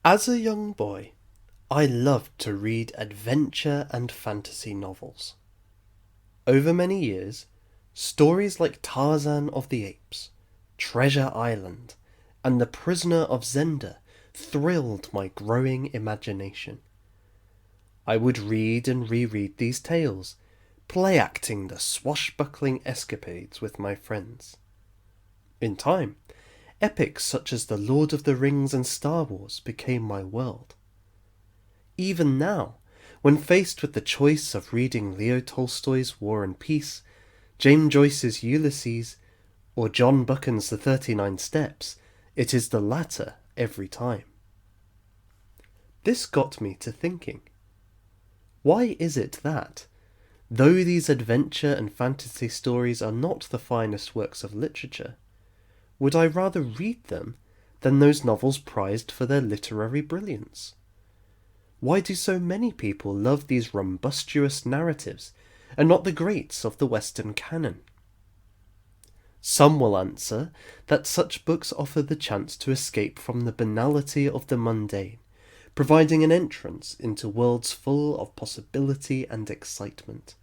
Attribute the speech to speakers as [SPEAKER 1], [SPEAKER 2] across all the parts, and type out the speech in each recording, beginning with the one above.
[SPEAKER 1] As a young boy, I loved to read adventure and fantasy novels. Over many years, stories like Tarzan of the Apes, Treasure Island, and The Prisoner of Zenda thrilled my growing imagination. I would read and reread these tales, play acting the swashbuckling escapades with my friends. In time, epics such as The Lord of the Rings and Star Wars became my world. Even now, when faced with the choice of reading Leo Tolstoy's War and Peace, James Joyce's Ulysses, or John Buchan's The 39 Steps, it is the latter every time. This got me to thinking. Why is it that, though these adventure and fantasy stories are not the finest works of literature, would I rather read them than those novels prized for their literary brilliance? Why do so many people love these rumbustious narratives and not the greats of the Western canon? Some will answer that such books offer the chance to escape from the banality of the mundane, providing an entrance into worlds full of possibility and excitement.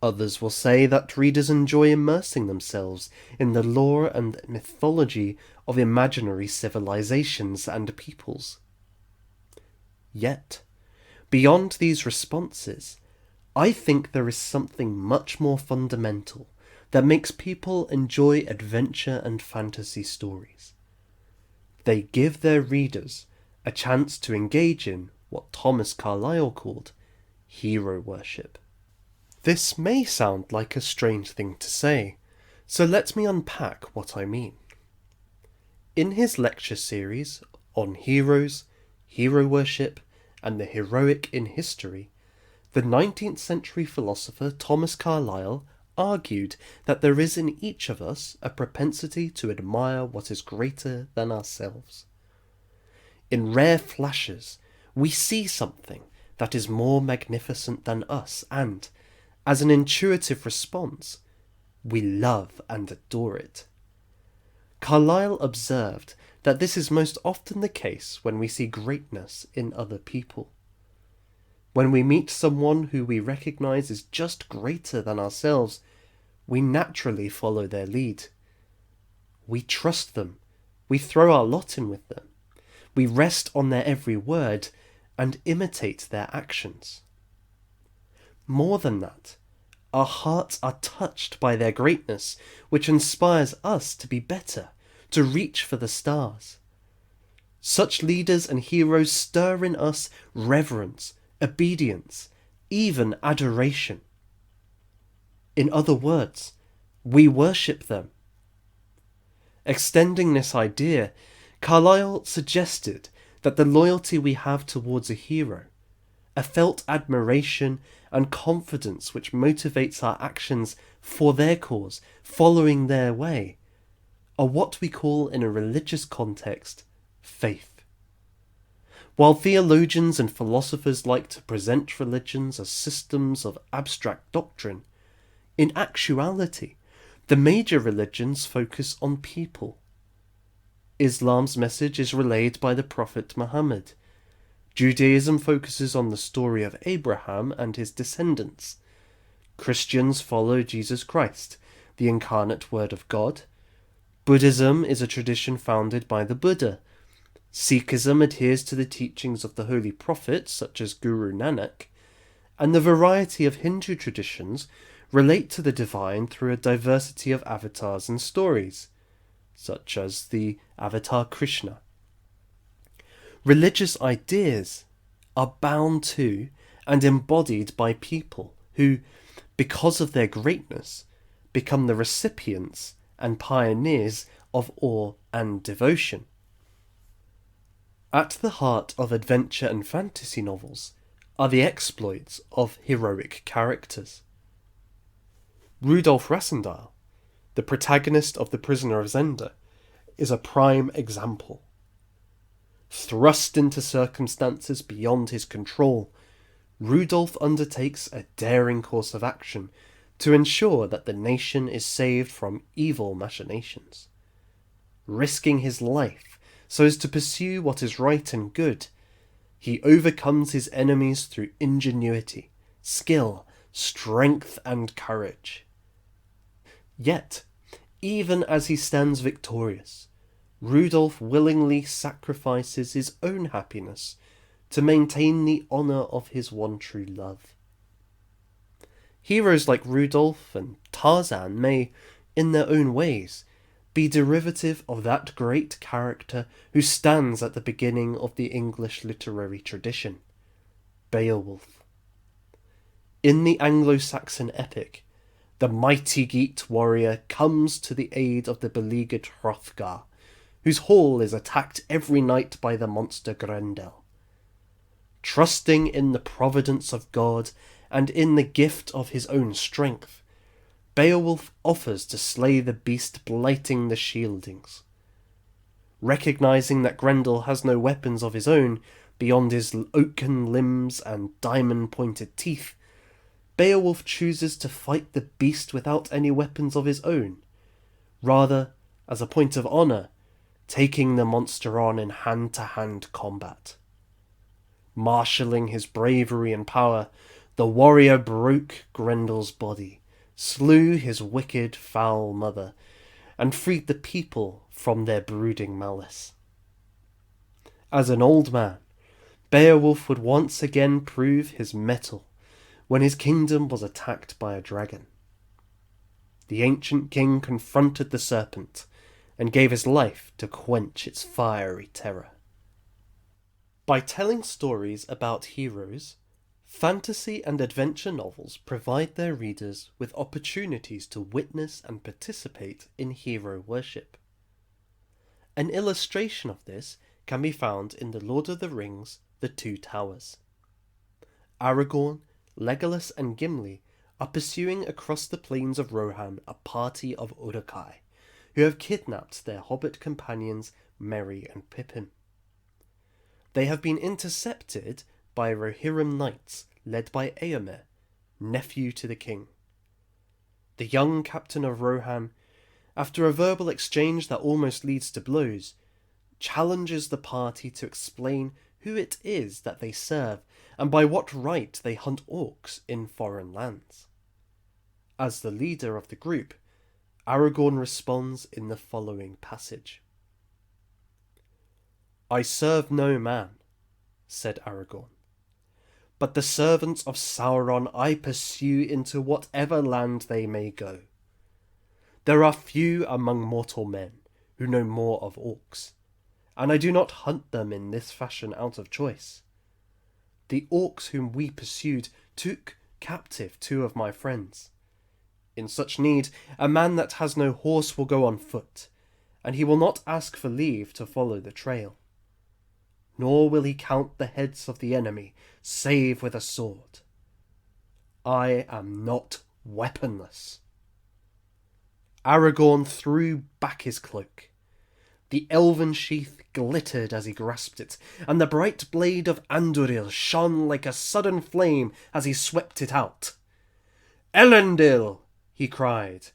[SPEAKER 1] Others will say that readers enjoy immersing themselves in the lore and mythology of imaginary civilizations and peoples. Yet, beyond these responses, I think there is something much more fundamental that makes people enjoy adventure and fantasy stories. They give their readers a chance to engage in what Thomas Carlyle called hero worship. This may sound like a strange thing to say, so let me unpack what I mean. In his lecture series on heroes, hero worship, and the heroic in history, the 19th century philosopher Thomas Carlyle argued that there is in each of us a propensity to admire what is greater than ourselves. In rare flashes, we see something that is more magnificent than us, and, as an intuitive response, we love and adore it. Carlyle observed that this is most often the case when we see greatness in other people. When we meet someone who we recognize is just greater than ourselves, we naturally follow their lead. We trust them, we throw our lot in with them, we rest on their every word and imitate their actions. More than that, our hearts are touched by their greatness, which inspires us to be better, to reach for the stars. Such leaders and heroes stir in us reverence, obedience, even adoration. In other words, we worship them. Extending this idea, Carlyle suggested that the loyalty we have towards a hero, a felt admiration and confidence which motivates our actions for their cause, following their way, are what we call in a religious context faith. While theologians and philosophers like to present religions as systems of abstract doctrine, in actuality, the major religions focus on people. Islam's message is relayed by the Prophet Muhammad. Judaism focuses on the story of Abraham and his descendants. Christians follow Jesus Christ, the incarnate Word of God. Buddhism is a tradition founded by the Buddha. Sikhism adheres to the teachings of the holy prophets, such as Guru Nanak, and the variety of Hindu traditions relate to the divine through a diversity of avatars and stories, such as the avatar Krishna. Religious ideas are bound to and embodied by people who, because of their greatness, become the recipients and pioneers of awe and devotion. At the heart of adventure and fantasy novels are the exploits of heroic characters. Rudolf Rassendyll, the protagonist of The Prisoner of Zenda, is a prime example. Thrust into circumstances beyond his control, Rudolf undertakes a daring course of action to ensure that the nation is saved from evil machinations. Risking his life so as to pursue what is right and good. He overcomes his enemies through ingenuity, skill, strength, and courage. Yet, even as he stands victorious, Rudolph willingly sacrifices his own happiness to maintain the honour of his one true love. Heroes like Rudolph and Tarzan may, in their own ways, be derivative of that great character who stands at the beginning of the English literary tradition, Beowulf. In the Anglo-Saxon epic, the mighty Geat warrior comes to the aid of the beleaguered Hrothgar, whose hall is attacked every night by the monster Grendel. Trusting in the providence of God and in the gift of his own strength, Beowulf offers to slay the beast blighting the Shieldings. Recognizing that Grendel has no weapons of his own beyond his oaken limbs and diamond-pointed teeth, Beowulf chooses to fight the beast without any weapons of his own, rather, as a point of honour, taking the monster on in hand-to-hand combat. Marshalling his bravery and power, the warrior broke Grendel's body, slew his wicked, foul mother, and freed the people from their brooding malice. As an old man, Beowulf would once again prove his mettle when his kingdom was attacked by a dragon. The ancient king confronted the serpent and gave his life to quench its fiery terror. By telling stories about heroes, fantasy and adventure novels provide their readers with opportunities to witness and participate in hero worship. An illustration of this can be found in The Lord of the Rings: The Two Towers. Aragorn, Legolas and Gimli are pursuing across the plains of Rohan a party of Uruk-hai, who have kidnapped their hobbit companions Merry and Pippin. They have been intercepted by Rohirrim knights led by Eomer, nephew to the king. The young captain of Rohan, after a verbal exchange that almost leads to blows, challenges the party to explain who it is that they serve and by what right they hunt orcs in foreign lands. As the leader of the group, Aragorn responds in the following passage. "I serve no man," said Aragorn, "but the servants of Sauron I pursue into whatever land they may go. There are few among mortal men who know more of orcs, and I do not hunt them in this fashion out of choice. The orcs whom we pursued took captive 2 of my friends. In such need, a man that has no horse will go on foot, and he will not ask for leave to follow the trail. Nor will he count the heads of the enemy, save with a sword. I am not weaponless." Aragorn threw back his cloak. The elven sheath glittered as he grasped it, and the bright blade of Andúril shone like a sudden flame as he swept it out. "Elendil!" he cried.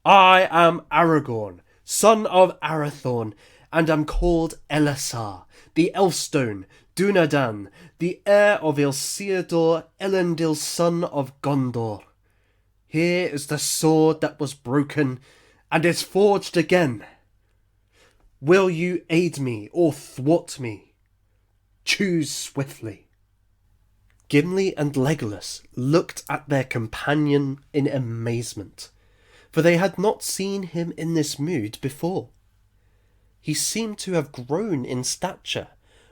[SPEAKER 1] "I am Aragorn, son of Arathorn, and am called Elessar, the Elfstone, Dúnadan, the heir of Isildur, Elendil, son of Gondor. Here is the sword that was broken and is forged again. Will you aid me or thwart me? Choose swiftly." Gimli and Legolas looked at their companion in amazement, for they had not seen him in this mood before. He seemed to have grown in stature,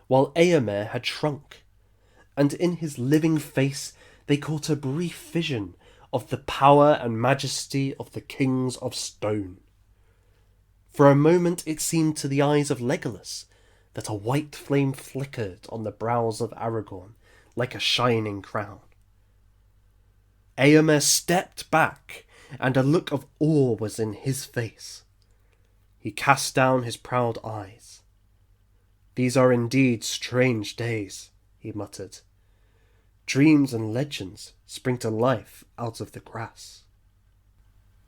[SPEAKER 1] while Eomer had shrunk, and in his living face they caught a brief vision of the power and majesty of the kings of stone. For a moment it seemed to the eyes of Legolas that a white flame flickered on the brows of Aragorn like a shining crown. Eomer stepped back, and a look of awe was in his face. He cast down his proud eyes. "These are indeed strange days," he muttered. "Dreams and legends spring to life out of the grass."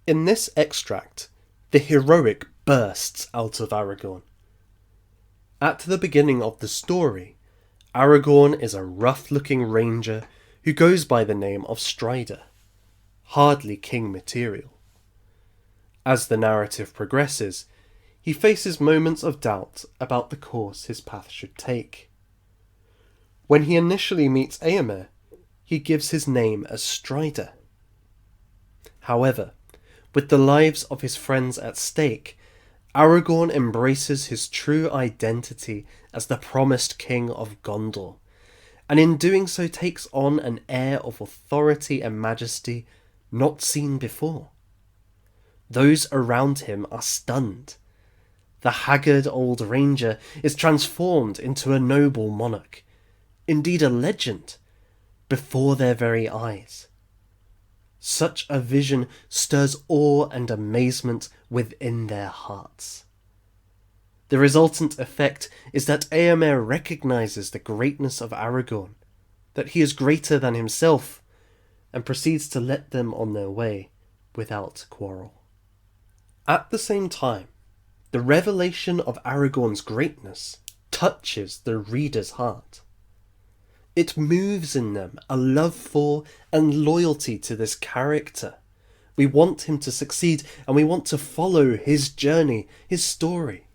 [SPEAKER 1] In this extract, the heroic bursts out of Aragorn. At the beginning of the story, Aragorn is a rough-looking ranger who goes by the name of Strider, hardly king material. As the narrative progresses, he faces moments of doubt about the course his path should take. When he initially meets Éomer, he gives his name as Strider. However, with the lives of his friends at stake, Aragorn embraces his true identity as the promised king of Gondor, and in doing so takes on an air of authority and majesty not seen before. Those around him are stunned. The haggard old ranger is transformed into a noble monarch, indeed a legend, before their very eyes. Such a vision stirs awe and amazement within their hearts. The resultant effect is that Éomer recognizes the greatness of Aragorn, that he is greater than himself, and proceeds to let them on their way without quarrel. At the same time, the revelation of Aragorn's greatness touches the reader's heart. It moves in them a love for and loyalty to this character. We want him to succeed, and we want to follow his journey, his story.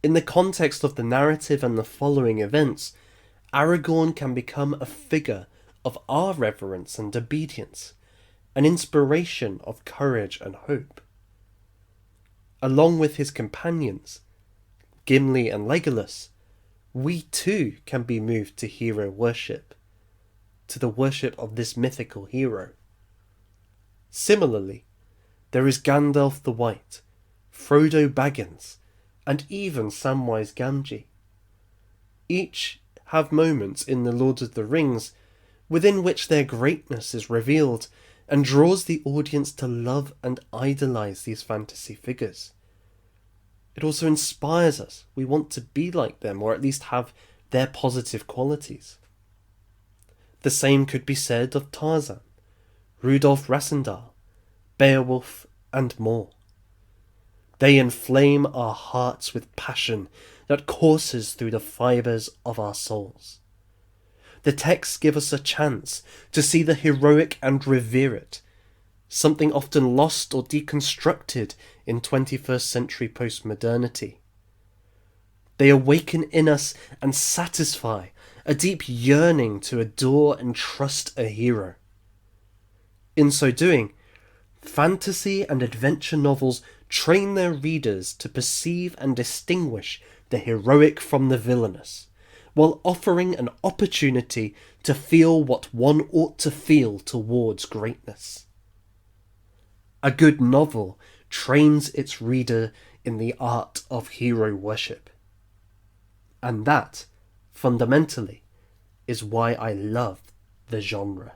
[SPEAKER 1] In the context of the narrative and the following events, Aragorn can become a figure of our reverence and obedience, an inspiration of courage and hope. Along with his companions, Gimli and Legolas, we too can be moved to hero worship, to the worship of this mythical hero. Similarly, there is Gandalf the White, Frodo Baggins, and even Samwise Gamgee. Each have moments in The Lord of the Rings within which their greatness is revealed and draws the audience to love and idolize these fantasy figures. It also inspires us. We want to be like them, or at least have their positive qualities. The same could be said of Tarzan, Rudolf Rassendahl, Beowulf, and more. They inflame our hearts with passion that courses through the fibres of our souls. The texts give us a chance to see the heroic and revere it, something often lost or deconstructed in 21st century postmodernity. They awaken in us and satisfy a deep yearning to adore and trust a hero. In so doing, fantasy and adventure novels train their readers to perceive and distinguish the heroic from the villainous, while offering an opportunity to feel what one ought to feel towards greatness. A good novel trains its reader in the art of hero worship. And that, fundamentally, is why I love the genre.